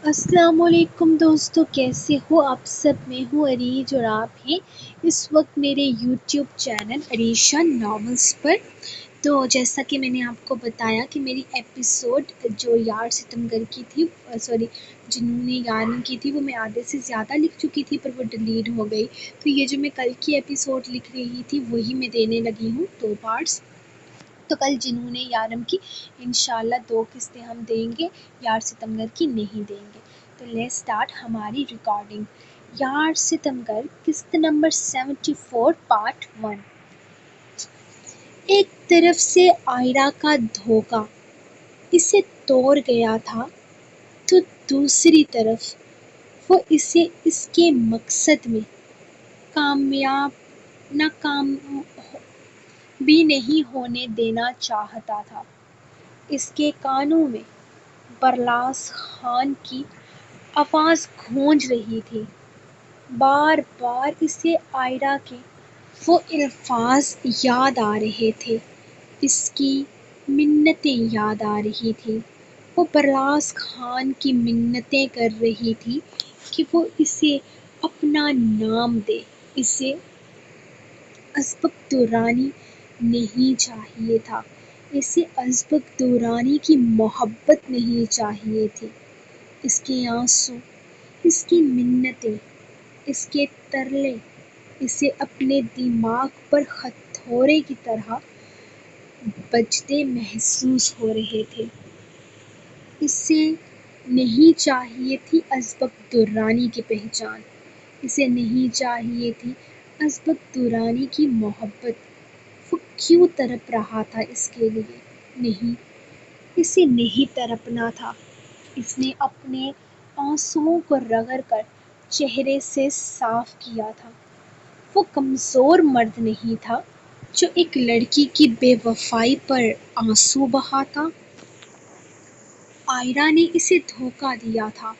السلام علیکم دوستو، کیسے ہو آپ سب؟ میں ہوں عریج اور آپ ہیں اس وقت میرے یوٹیوب چینل عریشہ ناولز پر۔ تو جیسا کہ میں نے آپ کو بتایا کہ میری ایپیسوڈ جو یار ستمگر کی تھی، جنہوں نے یاروں کی تھی، وہ میں آدھے سے زیادہ لکھ چکی تھی پر وہ ڈیلیٹ ہو گئی۔ تو یہ جو میں کل کی ایپیسوڈ لکھ رہی تھی وہی میں دینے لگی ہوں 2 پارٹس۔ تو کل جنہوں نے یارم کی انشاءاللہ 2 قسطیں ہم دیں گے، یار ستمگر کی نہیں دیں گے۔ تو لیٹس سٹارٹ ہماری ریکارڈنگ۔ یار ستمگر قسط نمبر 74 پارٹ 1۔ ایک طرف سے آئرہ کا دھوکہ اسے توڑ گیا تھا تو دوسری طرف وہ اسے اس کے مقصد میں ناکام بھی نہیں ہونے دینا چاہتا تھا۔ اس کے کانوں میں برلاس خان کی آواز گونج رہی تھی، بار بار اسے آئرہ کے وہ الفاظ یاد آ رہے تھے، اس کی منتیں یاد آ رہی تھیں۔ وہ برلاس خان کی منتیں کر رہی تھی کہ وہ اسے اپنا نام دے، اسے ازبک دورانی نہیں چاہیے تھا، اسے ازبک دورانی کی محبت نہیں چاہیے تھی۔ اس کے آنسو، اس کی منتیں، اس کے ترلے اسے اپنے دماغ پر ہتھوڑے کی طرح بجتے محسوس ہو رہے تھے۔ اسے نہیں چاہیے تھی ازبک دورانی کی پہچان، اسے نہیں چاہیے تھی ازبک دورانی کی محبت۔ وہ کیوں تڑپ رہا تھا اس کے لیے؟ نہیں، اسے نہیں تڑپنا تھا۔ اس نے اپنے آنسوؤں کو رگڑ کر چہرے سے صاف کیا تھا۔ وہ کمزور مرد نہیں تھا جو ایک لڑکی کی بے وفائی پر آنسو بہاتا۔ آئرہ نے اسے دھوکہ دیا تھا،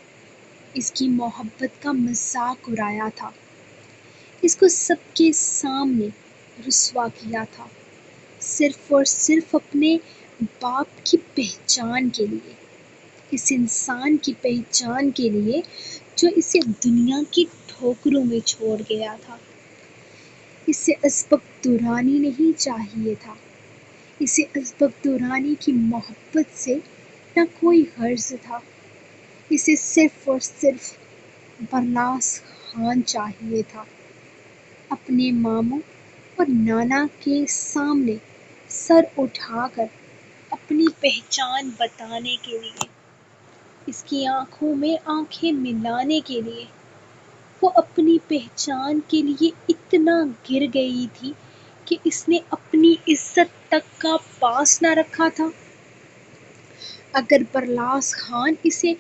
اس کی محبت کا مذاق اڑایا تھا، اس کو سب کے سامنے رسوا کیا تھا، صرف اور صرف اپنے باپ کی پہچان کے لیے، اس انسان کی پہچان کے لیے جو اسے دنیا کی ٹھوکروں میں چھوڑ گیا تھا۔ اسے ازبک دورانی نہیں چاہیے تھا، اسے ازبک دورانی کی محبت سے نہ کوئی غرض تھا، اسے صرف اور صرف برلاس خان چاہیے تھا، اپنے ماموں اور نانا کے سامنے سر اٹھا کر اپنی پہچان بتانے کے لیے، اس کی آنکھوں میں آنکھیں ملانے کے لیے۔ وہ اپنی پہچان کے لیے اتنا گر گئی تھی کہ اس نے اپنی عزت تک کا پاس نہ رکھا تھا۔ اگر برلاس خان اسے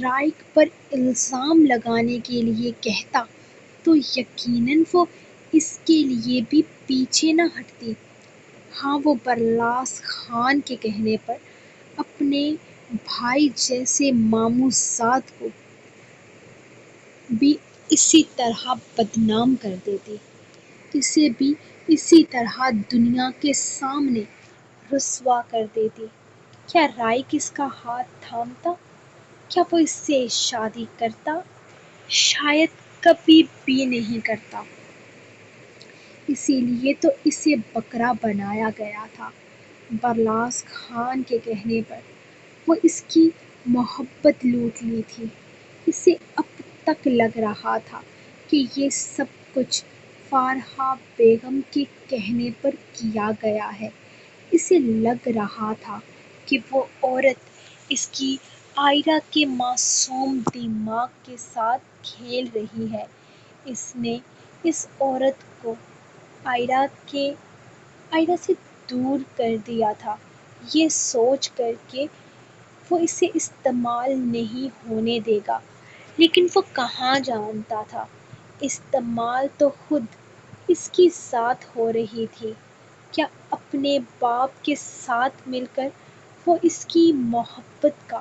رائق پر الزام لگانے کے لیے کہتا تو یقیناً وہ اس کے لیے بھی پیچھے نہ ہٹتی۔ ہاں، وہ برلاس خان کے کہنے پر اپنے بھائی جیسے ماموں زاد کو بھی اسی طرح بدنام کر دیتی، اسے بھی اسی طرح دنیا کے سامنے رسوا کر دیتی۔ کیا رائق اس کا ہاتھ تھامتا؟ کیا وہ اس سے شادی کرتا؟ شاید کبھی بھی نہیں کرتا۔ اسی لیے تو اسے بکرا بنایا گیا تھا۔ برلاس خان کے کہنے پر وہ اس کی محبت لوٹ لی تھی۔ اسے اب تک لگ رہا تھا کہ یہ سب کچھ فارحہ بیگم کے کہنے پر کیا گیا ہے۔ اسے لگ رہا تھا کہ وہ عورت اس کی آئرہ کے معصوم دماغ کے ساتھ کھیل رہی ہے۔ اس نے اس عورت کو آئرہ سے دور کر دیا تھا، یہ سوچ کر کہ وہ اسے استعمال نہیں ہونے دے گا، لیکن وہ کہاں جانتا تھا استعمال تو خود اس کی ذات ہو رہی تھی۔ کیا اپنے باپ کے ساتھ مل کر وہ اس کی محبت کا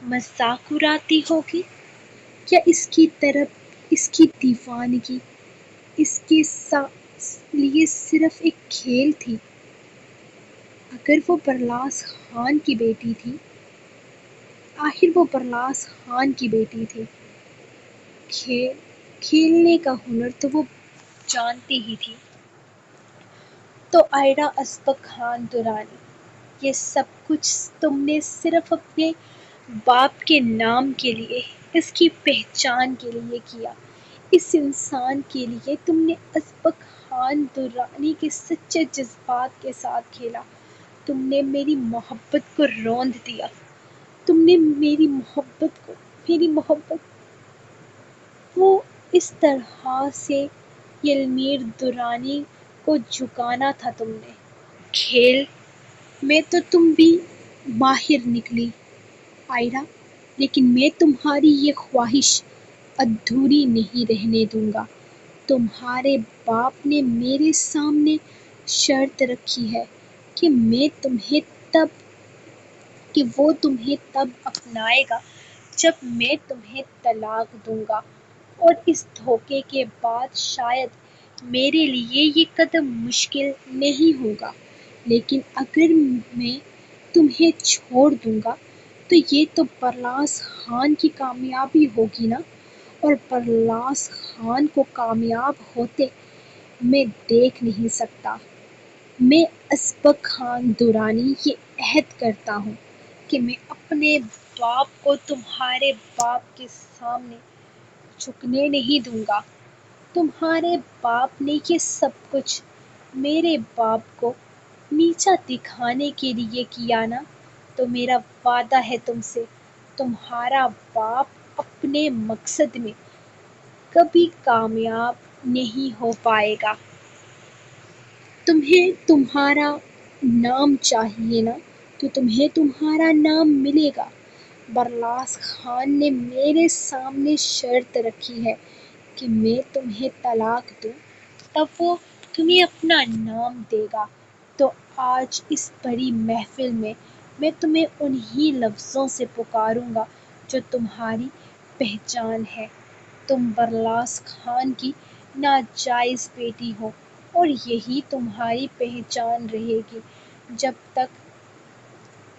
مذاق اڑاتی ہوگی؟ کیا اس کی طرف اس کی دیوانگی اس کے لیے صرف ایک کھیل تھی؟ اگر وہ برلاس خان کی بیٹی تھی، آخر وہ برلاس خان کی بیٹی تھی، کھیلنے کا ہنر تو وہ جانتی ہی تھی۔ تو آئرہ اسبق خان درانی، یہ سب کچھ تم نے صرف اپنے باپ کے نام کے لیے، اس کی پہچان کے لیے کیا۔ اس انسان کے لیے تم نے اسبق خان درانی کے سچے جذبات کے ساتھ کھیلا۔ تم نے میری محبت کو روند دیا۔ تم نے میری محبت کو اس طرح سے یلمیر درانی کو جھکانا تھا تم نے۔ کھیل میں تو تم بھی ماہر نکلی آئرہ، لیکن میں تمہاری یہ خواہش ادھوری نہیں رہنے دوں گا۔ تمہارے باپ نے میرے سامنے شرط رکھی ہے کہ وہ تمہیں تب اپنائے گا جب میں تمہیں طلاق دوں گا، اور اس دھوکے کے بعد شاید میرے لیے یہ قدم مشکل نہیں ہوگا، لیکن اگر میں تمہیں چھوڑ دوں گا تو یہ تو برلاس خان کی کامیابی ہوگی نا، اور برلاس خان کو کامیاب ہوتے میں دیکھ نہیں سکتا۔ میں اسبق خان درانی یہ عہد کرتا ہوں کہ میں اپنے باپ کو تمہارے باپ کے سامنے جھکنے نہیں دوں گا۔ تمہارے باپ نے یہ سب کچھ میرے باپ کو نیچا دکھانے کے لیے کیا نا، تو میرا وعدہ ہے تم سے، تمہارا باپ اپنے مقصد میں کبھی کامیاب نہیں ہو پائے گا۔ تمہیں تمہارا نام چاہیے نا، تو تمہیں تمہارا نام ملے گا۔ برلاس خان نے میرے سامنے شرط رکھی ہے کہ میں تمہیں طلاق دوں، تب وہ تمہیں اپنا نام دے گا۔ تو آج اس بڑی محفل میں تمہیں انہی لفظوں سے پکاروں گا جو تمہاری پہچان ہے۔ تم برلاس خان کی ناجائز بیٹی ہو، اور یہی تمہاری پہچان رہے گی جب تک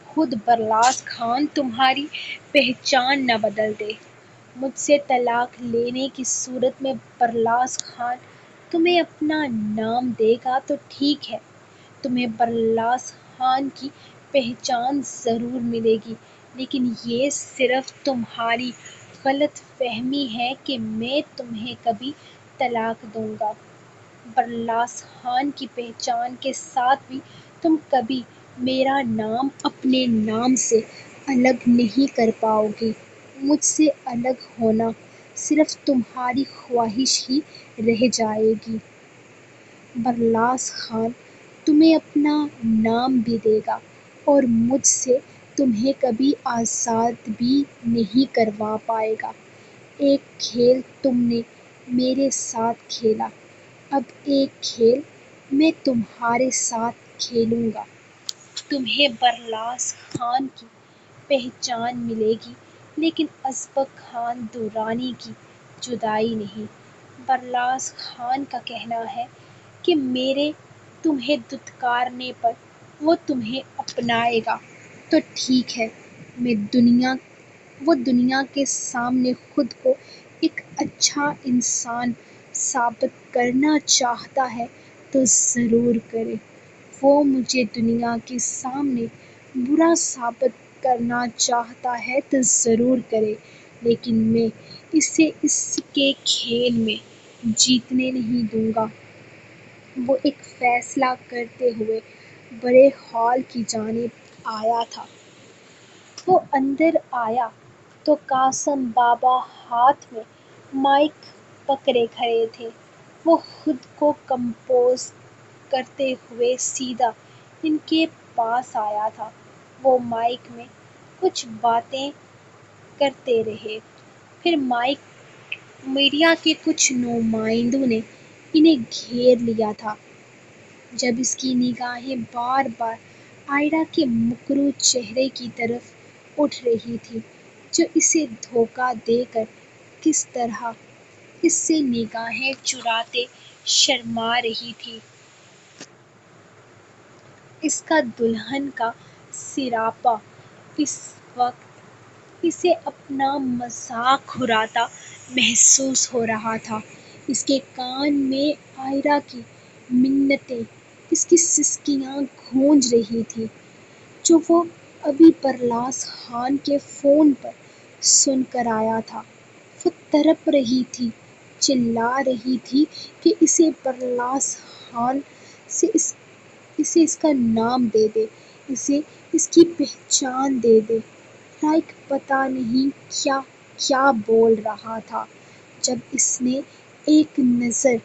خود برلاس خان تمہاری پہچان نہ بدل دے۔ مجھ سے طلاق لینے کی صورت میں برلاس خان تمہیں اپنا نام دے گا تو ٹھیک ہے، تمہیں برلاس خان کی پہچان ضرور ملے گی، لیکن یہ صرف تمہاری غلط فہمی ہے کہ میں تمہیں کبھی طلاق دوں گا۔ برلاس خان کی پہچان کے ساتھ بھی تم کبھی میرا نام اپنے نام سے الگ نہیں کر پاؤ گی۔ مجھ سے الگ ہونا صرف تمہاری خواہش ہی رہ جائے گی۔ برلاس خان تمہیں اپنا نام بھی دے گا، اور مجھ سے تمہیں کبھی آزاد بھی نہیں کروا پائے گا۔ ایک کھیل تم نے میرے ساتھ کھیلا، اب ایک کھیل میں تمہارے ساتھ کھیلوں گا۔ تمہیں برلاس خان کی پہچان ملے گی، لیکن اسبق خان درانی کی جدائی نہیں۔ برلاس خان کا کہنا ہے کہ میرے تمہیں دھتکارنے پر وہ تمہیں اپنائے گا، تو ٹھیک ہے، وہ دنیا کے سامنے خود کو ایک اچھا انسان ثابت کرنا چاہتا ہے تو ضرور کرے۔ وہ مجھے دنیا کے سامنے برا ثابت کرنا چاہتا ہے تو ضرور کرے، لیکن میں اسے اس کے کھیل میں جیتنے نہیں دوں گا۔ وہ ایک فیصلہ کرتے ہوئے بڑے ہال کی جانب آیا تھا۔ وہ اندر آیا تو قاسم بابا ہاتھ میں مائیک پکڑے کھڑے تھے۔ وہ خود کو کمپوز کرتے ہوئے سیدھا ان کے پاس آیا تھا۔ وہ مائیک میں کچھ باتیں کرتے رہے، پھر میڈیا کے کچھ نمائندوں نے انہیں گھیر لیا تھا۔ جب اس کی نگاہیں بار بار آئرہ کے مکروہ چہرے کی طرف اٹھ رہی تھیں، جو اسے دھوکہ دے کر کس طرح اس سے نگاہیں چراتے شرما رہی تھی۔ اس کا دلہن کا سراپا اس وقت اسے اپنا مذاق اڑاتا محسوس ہو رہا تھا۔ اس کے کان میں آئرہ کی منتیں، اس کی سسکیاں گونج رہی تھیں جو وہ ابھی پرلاس خان کے فون پر سن کر آیا تھا۔ وہ تڑپ رہی تھی، چلا رہی تھی کہ اسے پرلاس خان سے اسے اس کا نام دے دے، اسے اس کی پہچان دے دے۔ رائک پتہ نہیں کیا کیا بول رہا تھا جب اس نے ایک نظر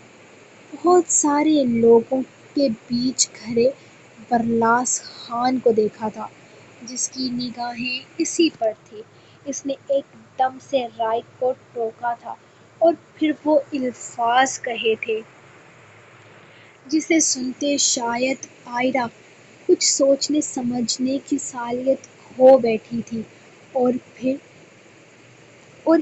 بہت سارے لوگوں کے بیچ کھڑے پرلاس خان کو دیکھا تھا جس کی نگاہیں اسی پر تھیں۔ اس نے ایک دم سے رائک کو ٹوکا تھا اور پھر وہ الفاظ کہے تھے جسے سنتے شاید آئرہ کچھ سوچنے سمجھنے کی صلاحیت کھو بیٹھی تھی، اور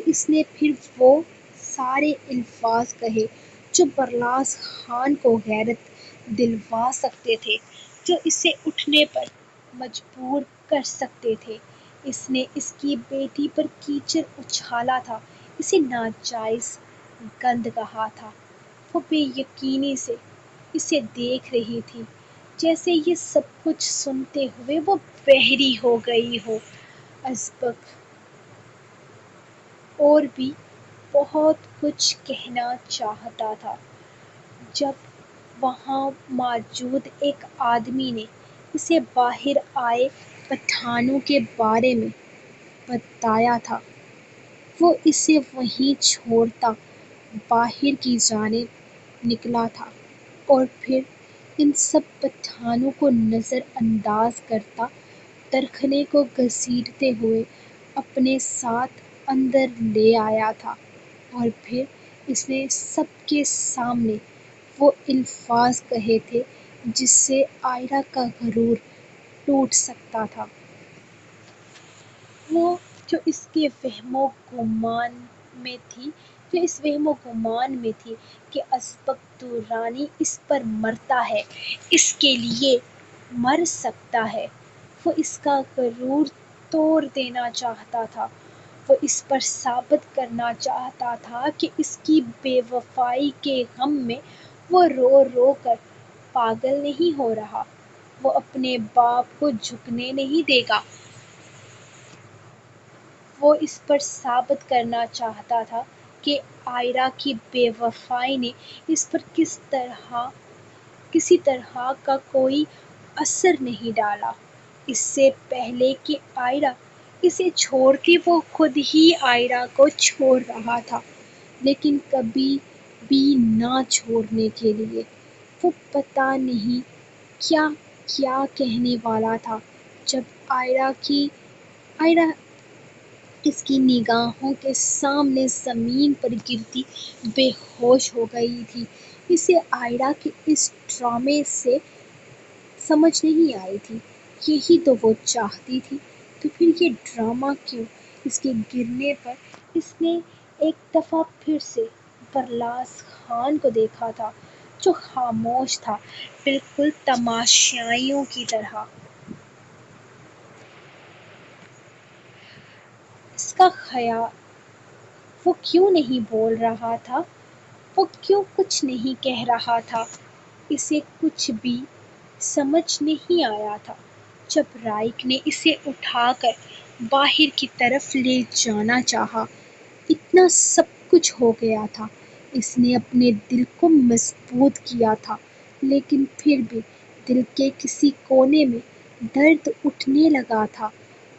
اس نے پھر وہ سارے الفاظ کہے جو پرلاس خان کو حیرت دلوا سکتے تھے، جو اسے اٹھنے پر مجبور کر سکتے تھے۔ اس نے اس کی بیٹی پر کیچڑ اچھالا تھا، اسے ناجائز گند کہا تھا۔ وہ بے یقینی سے اسے دیکھ رہی تھی، جیسے یہ سب کچھ سنتے ہوئے وہ بحری ہو گئی ہو۔ ازبک اور بھی بہت کچھ کہنا چاہتا تھا جب وہاں موجود ایک آدمی نے اسے باہر آئے پٹھانوں کے بارے میں بتایا تھا۔ وہ اسے وہیں چھوڑتا باہر کی جانب نکلا تھا اور پھر ان سب پٹھانوں کو نظر انداز کرتا کارخانے کو گھسیٹتے ہوئے اپنے ساتھ اندر لے آیا تھا، اور پھر اس نے سب کے سامنے وہ الفاظ کہے تھے جس سے آئرہ کا غرور ٹوٹ سکتا تھا، وہ جو اس وہم و گمان میں تھی کہ ازبک درانی اس پر مرتا ہے، اس کے لیے مر سکتا ہے۔ وہ اس کا غرور توڑ دینا چاہتا تھا، وہ اس پر ثابت کرنا چاہتا تھا کہ اس کی بے وفائی کے غم میں وہ رو رو کر پاگل نہیں ہو رہا، وہ اپنے باپ کو جھکنے نہیں دے گا۔ وہ اس پر ثابت کرنا چاہتا تھا کہ آئرہ کی بے وفائی نے اس پر کسی طرح کا کوئی اثر نہیں ڈالا۔ اس سے پہلے کہ آئرہ اسے چھوڑتی وہ خود ہی آئرہ کو چھوڑ رہا تھا، لیکن کبھی بھی نہ چھوڑنے کے لیے۔ وہ پتہ نہیں کیا کیا کہنے والا تھا جب آئرہ اس کی نگاہوں کے سامنے زمین پر گرتی بے ہوش ہو گئی تھی۔ اسے آئرہ کے اس ڈرامے سے سمجھ نہیں آئی تھی، یہی تو وہ چاہتی تھی، تو پھر یہ ڈرامہ کیوں؟ اس کے گرنے پر اس نے ایک دفعہ پھر سے پرلاس خان کو دیکھا تھا جو خاموش تھا، بالکل تماشائیوں کی طرح۔ اس کا خیال وہ کیوں نہیں بول رہا تھا، وہ کیوں کچھ نہیں کہہ رہا تھا، اسے کچھ بھی سمجھ نہیں آیا تھا۔ جب رائک نے اسے اٹھا کر باہر کی طرف لے جانا چاہا، اتنا سب کچھ ہو گیا تھا، اس نے اپنے دل کو مضبوط کیا تھا، لیکن پھر بھی دل کے کسی کونے میں درد اٹھنے لگا تھا۔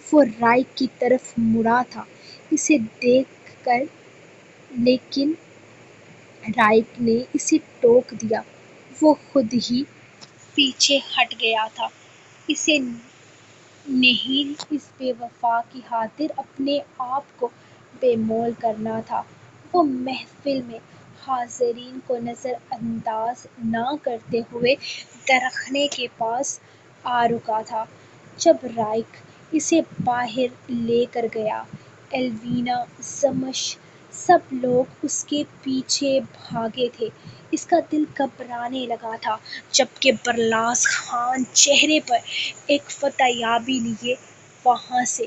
وہ رائک کی طرف مڑا تھا اسے دیکھ کر، لیکن رائک نے اسے ٹوک دیا، وہ خود ہی پیچھے ہٹ گیا تھا۔ اسے نہیں اس بے وفا کی خاطر اپنے آپ کو بے مول کرنا تھا۔ وہ محفل میں حاضرین کو نظر انداز نہ کرتے ہوئے کارخانے کے پاس آ رکا تھا جب رائک اسے باہر لے کر گیا۔ ایلوینا، زمش، سب لوگ اس کے پیچھے بھاگے تھے۔ اس کا دل گھبرانے لگا تھا جبکہ پرلاس خان چہرے پر ایک فتح یابی لیے وہاں سے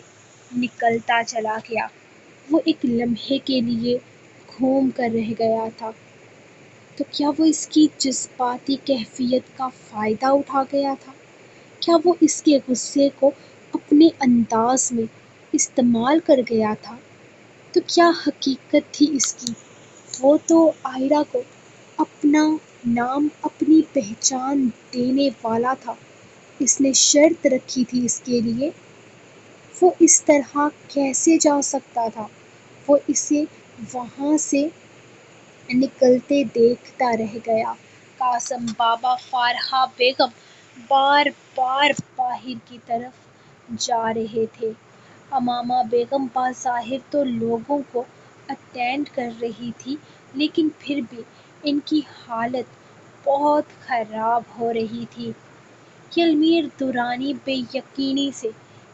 نکلتا چلا گیا۔ وہ ایک لمحے کے لیے گھوم کر رہ گیا تھا، تو کیا وہ اس کی جذباتی کیفیت کا فائدہ اٹھا گیا تھا؟ کیا وہ اس کے غصے کو اپنے انداز میں استعمال کر گیا تھا؟ تو کیا حقیقت تھی اس کی؟ وہ تو آئرا کو اپنا نام، اپنی پہچان دینے والا تھا۔ اس نے شرط رکھی تھی اس کے لیے۔ وہ اس طرح کیسے جا سکتا تھا؟ وہ اسے وہاں سے نکلتے دیکھتا رہ گیا۔ قاسم بابا، فارحہ بیگم بار بار باہر کی طرف جا رہے تھے۔ امامہ بیگم بظاہر تو لوگوں کو اٹینڈ کر رہی تھی، لیکن پھر بھی ان کی حالت بہت خراب ہو رہی تھی۔ علمیر درانی بے یقینی سے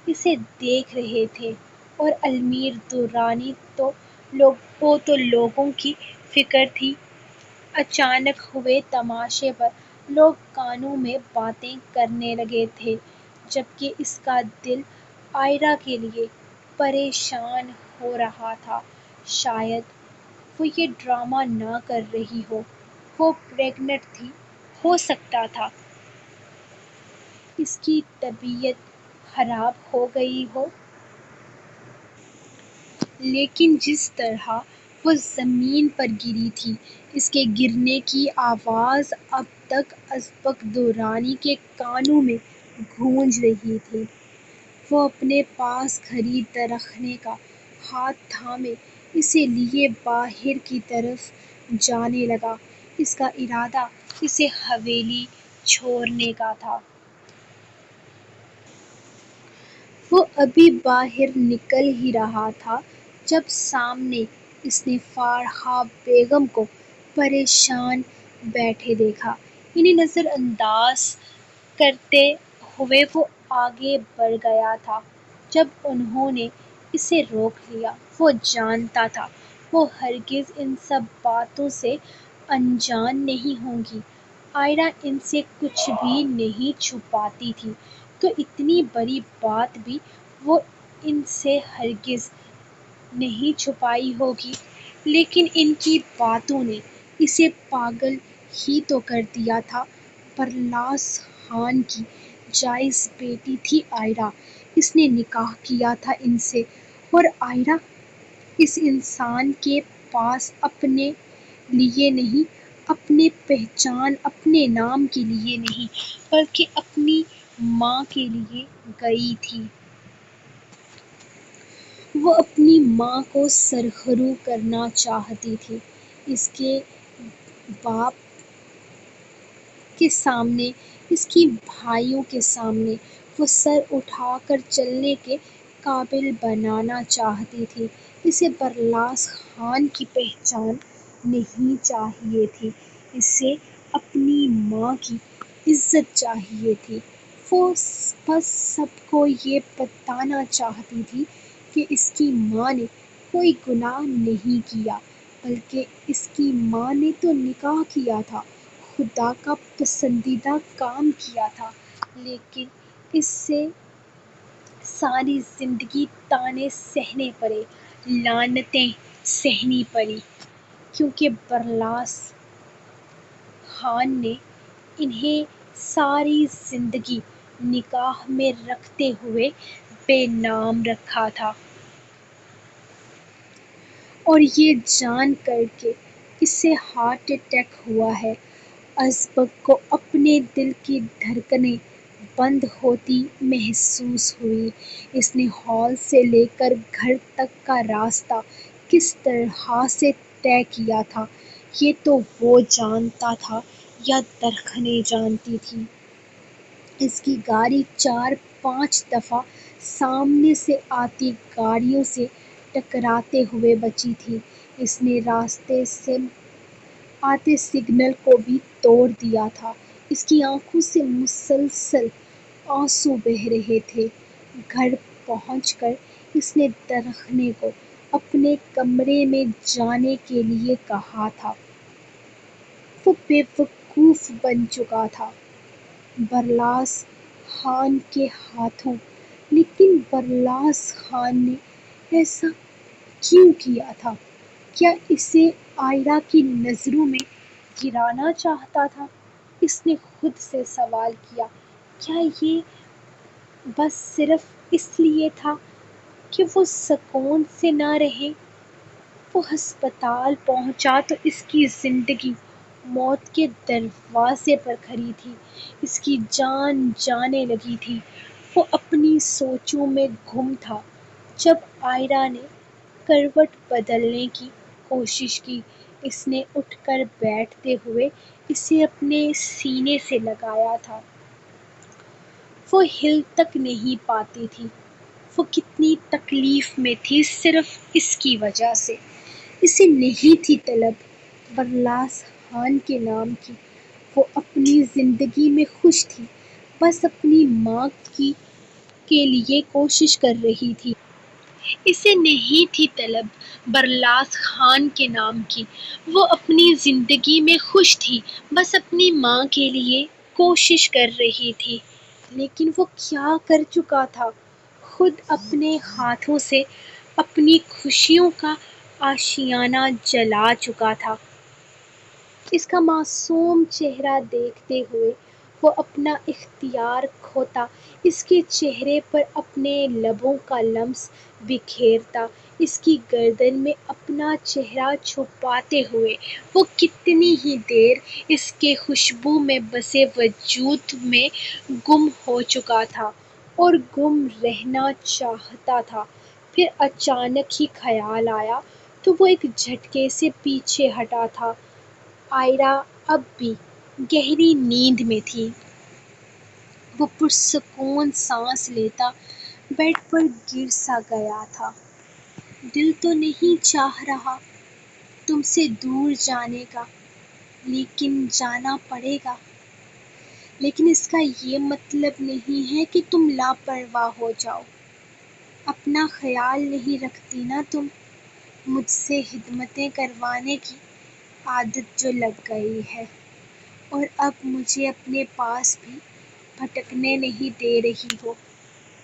اسے دیکھ رہے تھے، اور علمیر درانی کو تو لوگوں کی فکر تھی۔ اچانک ہوئے تماشے پر لوگ کانوں میں باتیں کرنے لگے تھے، جبکہ اس کا دل آئرا کے لیے پریشان ہو رہا تھا۔ شاید وہ یہ ڈرامہ نہ کر رہی ہو، وہ پریگننٹ تھی، ہو سکتا تھا اس کی طبیعت خراب ہو گئی ہو۔ لیکن جس طرح وہ زمین پر گری تھی، اس کے گرنے کی آواز اب تک ازبک درانی کے کانوں میں گونج رہی تھی۔ وہ اپنے پاس کھڑی درخنے کا ہاتھ تھامے اسے لیے باہر کی طرف جانے لگا۔ اس کا ارادہ اسے حویلی چھوڑنے کا تھا۔ وہ ابھی باہر نکل ہی رہا تھا جب سامنے اس نے فارحہ بیگم کو پریشان بیٹھے دیکھا۔ انہیں نظر انداز کرتے ہوئے وہ آگے بڑھ گیا تھا۔ جب انہوں نے اسے روک لیا، وہ جانتا تھا وہ ہرگز ان سب باتوں سے انجان نہیں ہوں گی۔ آئرا ان سے کچھ بھی نہیں چھپاتی تھی، تو اتنی بڑی بات بھی وہ ان سے ہرگز نہیں چھپائی ہوگی۔ لیکن ان کی باتوں نے اسے پاگل ہی تو کر دیا تھا۔ برلاس خان کی جائز بیٹی تھی آئرا، اس نے نکاح کیا تھا ان سے، اور آئرا اس انسان کے پاس اپنے لیے نہیں، اپنے پہچان، اپنے نام کے لیے نہیں، بلکہ اپنی ماں کے لیے گئی تھی۔ وہ اپنی ماں کو سرخرو کرنا چاہتی تھی۔ اس کے باپ کے سامنے، اس کی بھائیوں کے سامنے وہ سر اٹھا کر چلنے کے قابل بنانا چاہتی تھی۔ اسے برلاس خان کی پہچان نہیں چاہیے تھی، اسے اپنی ماں کی عزت چاہیے تھی۔ وہ بس سب کو یہ بتانا چاہتی تھی کہ اس کی ماں نے کوئی گناہ نہیں کیا، بلکہ اس کی ماں نے تو نکاح کیا تھا، خدا کا پسندیدہ کام کیا تھا، لیکن اس سے ساری زندگی طعنے سہنے پڑے، لعنتیں سہنی پڑیں، کیونکہ برلاس خان نے انہیں ساری زندگی نگاہ میں رکھتے ہوئے بے نام رکھا تھا۔ اور یہ جان کر کہ اسے ہارٹ اٹیک ہوا ہے، ازبک کو اپنے دل کی دھڑکنیں بند ہوتی محسوس ہوئی۔ اس نے ہال سے لے کر گھر تک کا راستہ کس طرح سے طے کیا تھا، یہ تو وہ جانتا تھا یا درخنیں جانتی تھیں۔ اس کی گاڑی 4-5 دفعہ سامنے سے آتی گاڑیوں سے ٹکراتے ہوئے بچی تھی۔ اس نے راستے سے آتے سگنل کو بھی توڑ دیا تھا۔ اس کی آنکھوں سے مسلسل آنسو بہہ رہے تھے۔ گھر پہنچ کر اس نے درخنے کو اپنے کمرے میں جانے کے لیے کہا تھا۔ وہ بے وقوف بن چکا تھا۔ برلاس خان کے ہاتھوں لیکن برلاس خان نے ایسا کیوں کیا تھا؟ کیا اسے آئرہ کی نظروں میں گرانا چاہتا تھا؟ اس نے خود سے سوال کیا۔ کیا یہ بس صرف اس لیے تھا کہ وہ سکون سے نہ رہے؟ وہ ہسپتال پہنچا تو اس کی زندگی موت کے دروازے پر کھڑی تھی۔ اس کی جان جانے لگی تھی۔ وہ اپنی سوچوں میں گم تھا۔ جب آئرہ نے کروٹ بدلنے کی کوشش کی، اس نے اٹھ کر بیٹھتے ہوئے اسے اپنے سینے سے لگایا تھا۔ وہ ہل تک نہیں پاتی تھی۔ وہ کتنی تکلیف میں تھی صرف اس کی وجہ سے۔ اسے نہیں تھی طلب برلاس خان کے نام کی۔ وہ اپنی زندگی میں خوش تھی، بس اپنی ماں کے لیے کوشش کر رہی تھی۔ اسے نہیں تھی طلب برلاس خان کے نام کی۔ وہ اپنی زندگی میں خوش تھی، بس اپنی ماں کے لیے کوشش کر رہی تھی۔ لیکن وہ کیا کر چکا تھا؟ خود اپنے ہاتھوں سے اپنی خوشیوں کا آشیانہ جلا چکا تھا۔ اس کا معصوم چہرہ دیکھتے ہوئے وہ اپنا اختیار کھوتا، اس کے چہرے پر اپنے لبوں کا لمس بکھیرتا، اس کی گردن میں اپنا چہرہ چھپاتے ہوئے وہ کتنی ہی دیر اس کے خوشبو میں بسے وجود میں گم ہو چکا تھا اور گم رہنا چاہتا تھا۔ پھر اچانک ہی خیال آیا تو وہ ایک جھٹکے سے پیچھے ہٹا تھا۔ آئرہ اب بھی گہری نیند میں تھی۔ وہ پرسکون سانس لیتا بیڈ پر گر سا گیا تھا۔ دل تو نہیں چاہ رہا تم سے دور جانے کا، لیکن جانا پڑے گا۔ لیکن اس کا یہ مطلب نہیں ہے کہ تم لاپرواہ ہو جاؤ۔ اپنا خیال نہیں رکھتی نا تم؟ مجھ سے خدمتیں کروانے کی عادت جو لگ گئی ہے، اور اب مجھے اپنے پاس بھی بھٹکنے نہیں دے رہی ہو۔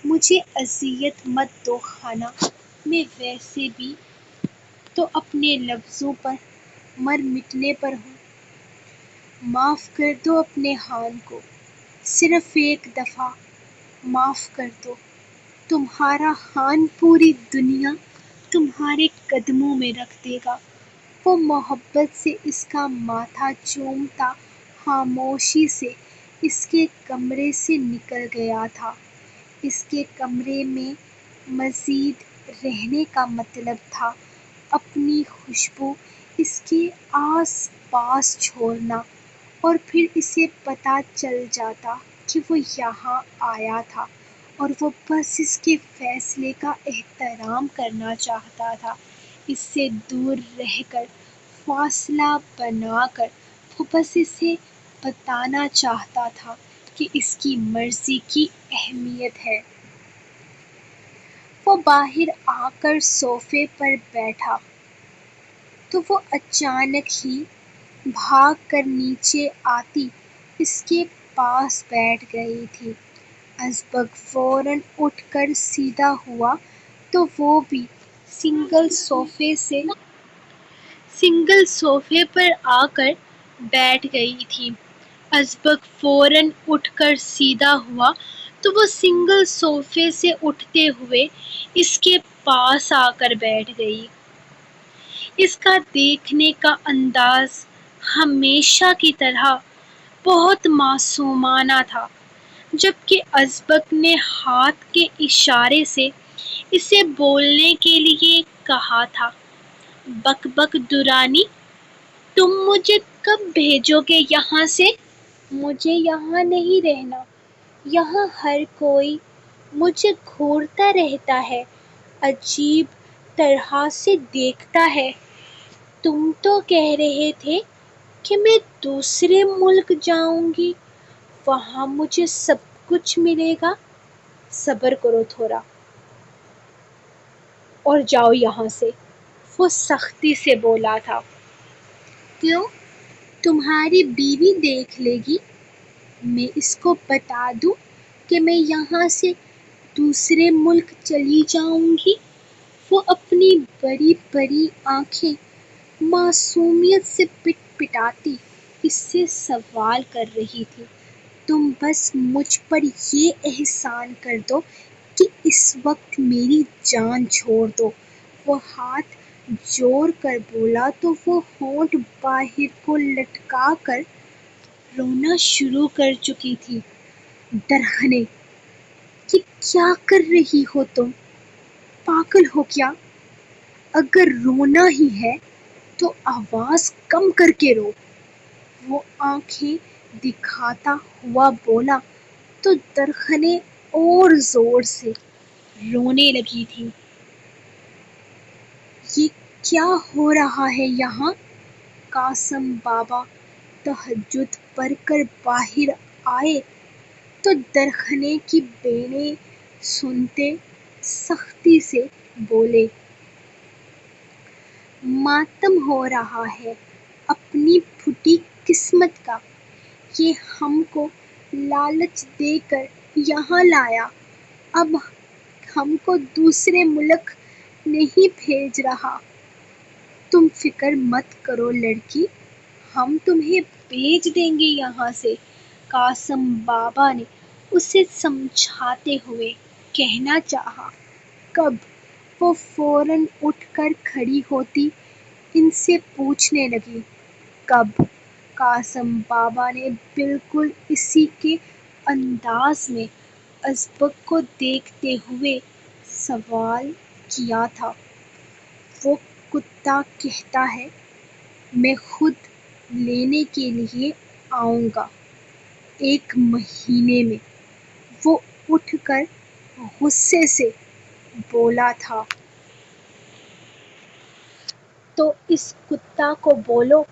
مجھے اذیت مت دو خانہ، میں ویسے بھی تو اپنے لفظوں پر مر مٹنے پر ہوں۔ معاف کر دو اپنے خان کو، صرف ایک دفعہ معاف کر دو۔ تمہارا خان پوری دنیا تمہارے قدموں میں رکھ دے گا۔ وہ محبت سے اس کا ماتھا چومتا خاموشی سے اس کے کمرے سے نکل گیا تھا۔ اس کے کمرے میں مزید رہنے کا مطلب تھا اپنی خوشبو اس کے آس پاس چھوڑنا، اور پھر اسے پتہ چل جاتا کہ وہ یہاں آیا تھا اور وہ بس اس کے فیصلے کا احترام کرنا چاہتا تھا۔ اس سے دور رہ کر، فاصلہ بنا کر وہ بس اسے بتانا چاہتا تھا کہ اس کی مرضی کی اہمیت ہے۔ وہ باہر آ کر صوفے پر بیٹھا تو وہ اچانک ہی بھاگ کر نیچے آتی اس کے پاس بیٹھ گئی تھی۔ ازبک فوراً اٹھ کر سیدھا ہوا تو وہ بھی سنگل صوفے پر آ کر بیٹھ گئی تھی۔ ازبک فوراً اٹھ کر سیدھا ہوا تو وہ سنگل صوفے سے اٹھتے ہوئے اس کے پاس آ کر بیٹھ گئی۔ اس کا دیکھنے کا انداز ہمیشہ کی طرح بہت معصومانہ تھا، جبکہ ازبک نے ہاتھ کے اشارے سے اسے بولنے کے لیے کہا تھا۔ بک بک دورانی، تم مجھے کب بھیجو گے یہاں سے؟ مجھے یہاں نہیں رہنا۔ یہاں ہر کوئی مجھے گھورتا رہتا ہے، عجیب طرح سے دیکھتا ہے۔ تم تو کہہ رہے تھے کہ میں دوسرے ملک جاؤں گی، وہاں مجھے سب کچھ ملے گا۔ صبر کرو تھوڑا اور جاؤ یہاں سے، وہ سختی سے بولا تھا۔ کیوں؟ تمہاری بیوی دیکھ لے گی۔ میں اس کو بتا دوں کہ میں یہاں سے دوسرے ملک چلی جاؤں گی؟ وہ اپنی بڑی بڑی آنکھیں معصومیت سے پٹ پٹاتی اس سے سوال کر رہی تھی۔ تم بس مجھ پر یہ احسان کر دو کہ اس وقت میری جان چھوڑ دو۔ وہ ہاتھ جوڑ کر بولا تو وہ ہونٹ باہر کو لٹکا کر رونا شروع کر چکی تھی۔ درخنے، یہ کیا کر رہی ہو تم؟ پاگل ہو کیا؟ اگر رونا ہی ہے تو آواز کم کر کے رو۔ وہ آنکھیں دکھاتا ہوا بولا تو درخنے اور زور سے رونے لگی تھی۔ یہ کیا ہو رہا ہے یہاں؟ قاسم بابا تہجد پڑھ کر باہر آئے تو درخنے کی بینیں سنتے سختی سے بولے، ماتم ہو رہا ہے اپنی پھوٹی قسمت کا۔ یہ ہم کو لالچ دے کر یہاں لایا، اب ہم کو دوسرے ملک نہیں بھیج رہا۔ تم فکر مت کرو لڑکی، ہم تمہیں بھیج دیں گے یہاں سے۔ قاسم بابا نے اسے سمجھاتے ہوئے کہنا چاہا۔ کب؟ وہ فوراً اٹھ کر کھڑی ہوتی ان سے پوچھنے لگی۔ کب؟ قاسم بابا نے بالکل اسی کے انداز میں ازبک کو دیکھتے ہوئے سوال کیا تھا۔ وہ کتا کہتا ہے، میں خود لینے کے لیے آؤں گا 1 مہینے میں۔ وہ اٹھ کر غصے سے بولا تھا۔ تو اس کتا کو بولو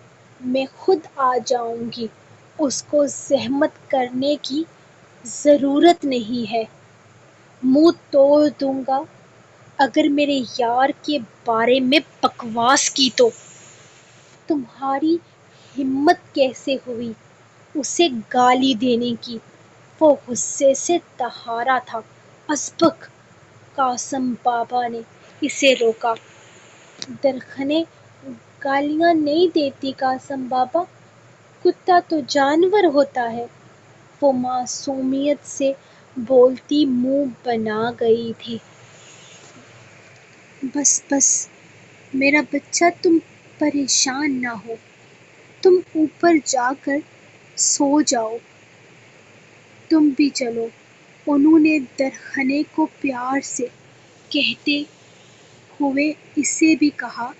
میں خود آ جاؤں گی، اس کو زحمت کرنے کی ضرورت نہیں ہے۔ منہ توڑ دوں گا اگر میرے یار کے بارے میں بکواس کی تو۔ تمہاری ہمت کیسے ہوئی اسے گالی دینے کی؟ وہ غصے سے تہارا تھا۔ ازبک! قاسم بابا نے اسے روکا۔ درخنے گالیاں نہیں دیتی قاسم بابا، کتا تو جانور ہوتا ہے۔ وہ معصومیت سے بولتی منہ بنا گئی تھی۔ بس بس میرا بچہ، تم پریشان نہ ہو، تم اوپر جا کر سو جاؤ۔ تم بھی چلو، انہوں نے درخنے کو پیار سے کہتے ہوئے اسے بھی کہا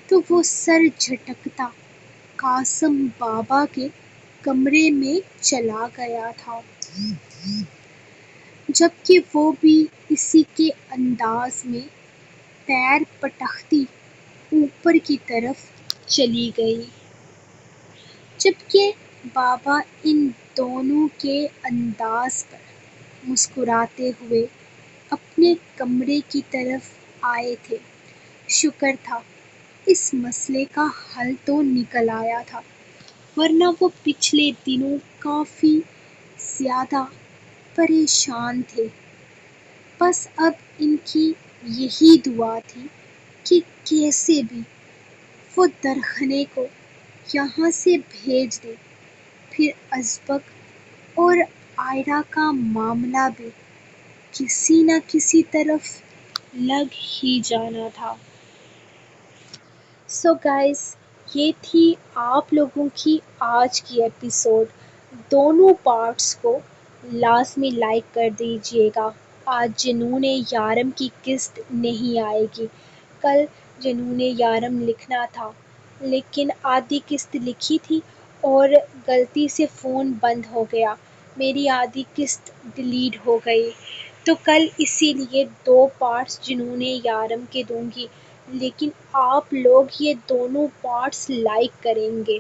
تو وہ سر جھٹکتا قاسم بابا کے کمرے میں چلا گیا تھا، جبکہ وہ بھی اسی کے انداز میں پیر پٹکتی اوپر کی طرف چلی گئی۔ جبکہ بابا ان دونوں کے انداز پر مسکراتے ہوئے اپنے کمرے کی طرف آئے تھے۔ شکر تھا اس مسئلے کا حل تو نکل آیا تھا، ورنہ وہ پچھلے دنوں کافی زیادہ پریشان تھے۔ بس اب ان کی یہی دعا تھی کہ کیسے بھی وہ درخنے کو یہاں سے بھیج دیں، پھر ازبک اور آئرہ کا معاملہ بھی کسی نہ کسی طرف لگ ہی جانا تھا۔ سو گائز، یہ تھی آپ لوگوں کی آج کی ایپیسوڈ۔ دونوں پارٹس کو لازمی لائک کر دیجیے گا۔ آج جنون یارم کی قسط نہیں آئے گی۔ کل جنون یارم لکھنا تھا، لیکن آدھی قسط لکھی تھی اور غلطی سے فون بند ہو گیا، میری آدھی قسط ڈیلیٹ ہو گئی۔ تو کل اسی لیے 2 پارٹس جنون یارم کے دوں گی، لیکن آپ لوگ یہ دونوں پارٹس لائک کریں گے۔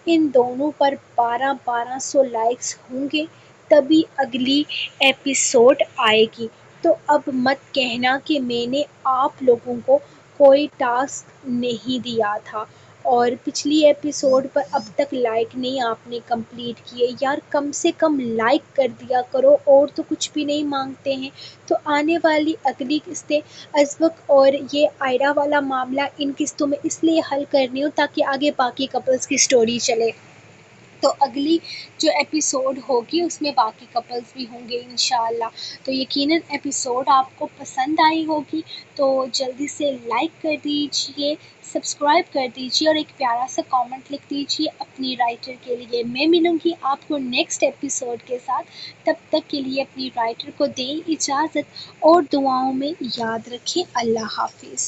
ان دونوں پر 1200 لائکس ہوں گے تبھی اگلی ایپیسوڈ آئے گی۔ تو اب مت کہنا کہ میں نے آپ لوگوں کو کوئی ٹاسک نہیں دیا تھا۔ اور پچھلی ایپیسوڈ پر اب تک لائک نہیں آپ نے کمپلیٹ کیے، یار کم سے کم لائک کر دیا کرو، اور تو کچھ بھی نہیں مانگتے ہیں۔ تو آنے والی اگلی قسطیں ازبک اور یہ آئرا والا معاملہ ان قسطوں میں اس لیے حل کرنی ہو تاکہ آگے باقی کپلز کی سٹوری چلے۔ تو اگلی جو ایپیسوڈ ہوگی اس میں باقی کپلز بھی ہوں گے انشاءاللہ۔ تو یقیناً ایپیسوڈ آپ کو پسند آئی ہوگی، تو جلدی سے لائک کر دیجئے، سبسکرائب کر دیجئے اور ایک پیارا سا کامنٹ لکھ دیجئے اپنی رائٹر کے لیے۔ میں ملوں گی آپ کو نیکسٹ ایپیسوڈ کے ساتھ، تب تک کے لیے اپنی رائٹر کو دیں اجازت اور دعاؤں میں یاد رکھیں۔ اللہ حافظ۔